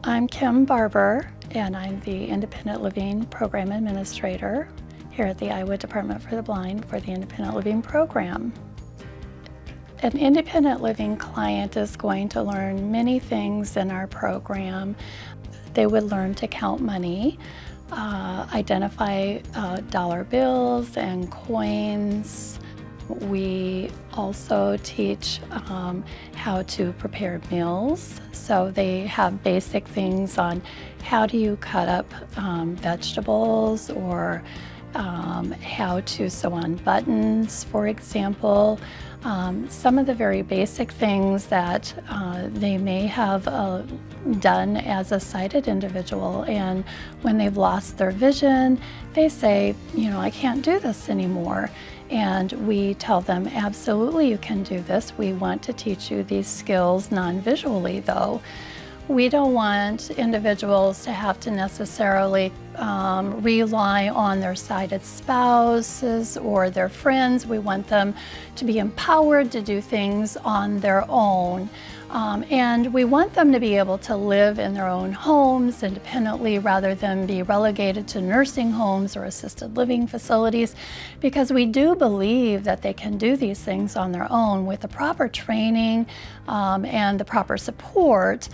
I'm Kim Barber, and I'm the Independent Living Program Administrator here at the Iowa Department for the Blind for the Independent Living Program. An independent living client is going to learn many things in our program. They would learn to count money, identify dollar bills and coins. We also teach how to prepare meals. So they have basic things on how do you cut up vegetables, or how to sew on buttons, for example. Some of the very basic things that they may have done as a sighted individual, and when they've lost their vision, they say, I can't do this anymore. And we tell them, absolutely you can do this. We want to teach you these skills non-visually though. We don't want individuals to have to necessarily rely on their sighted spouses or their friends. We want them to be empowered to do things on their own. And we want them to be able to live in their own homes independently rather than be relegated to nursing homes or assisted living facilities, because we do believe that they can do these things on their own with the proper training and the proper support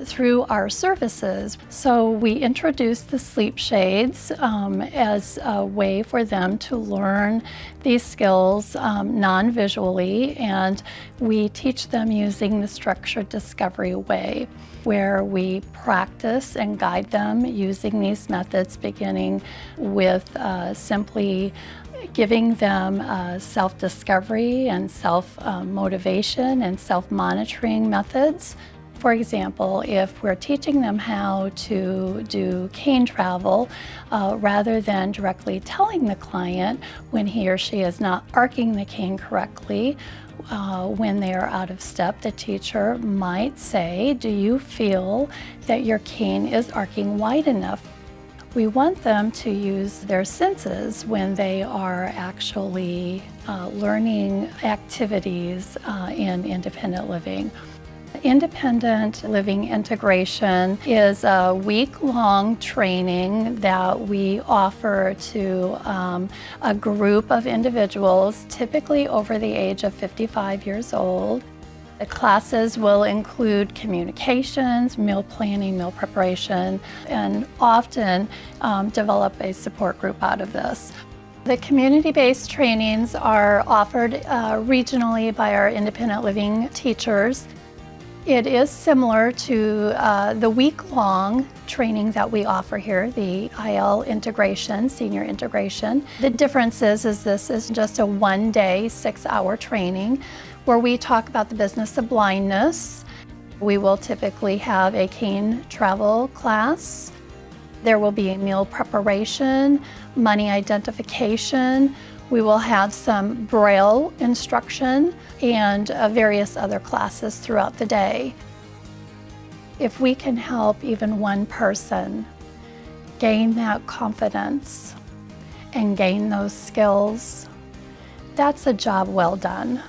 through our services. So we introduce the sleep shades as a way for them to learn these skills non-visually, and we teach them using the structured discovery way, where we practice and guide them using these methods, beginning with simply giving them self-discovery and self-motivation and self-monitoring methods. For example, if we're teaching them how to do cane travel, rather than directly telling the client when he or she is not arcing the cane correctly, when they are out of step, the teacher might say, do you feel that your cane is arcing wide enough? We want them to use their senses when they are actually learning activities in independent living. Independent living integration is a week-long training that we offer to a group of individuals, typically over the age of 55 years old. The classes will include communications, meal planning, meal preparation, and often develop a support group out of this. The community-based trainings are offered regionally by our independent living teachers. It is similar to the week-long training that we offer here, the IL integration, senior integration. The difference is this is just a one-day, 6-hour training where we talk about the business of blindness. We will typically have a cane travel class. There will be a meal preparation, money identification. We will have some Braille instruction and various other classes throughout the day. If we can help even one person gain that confidence and gain those skills, that's a job well done.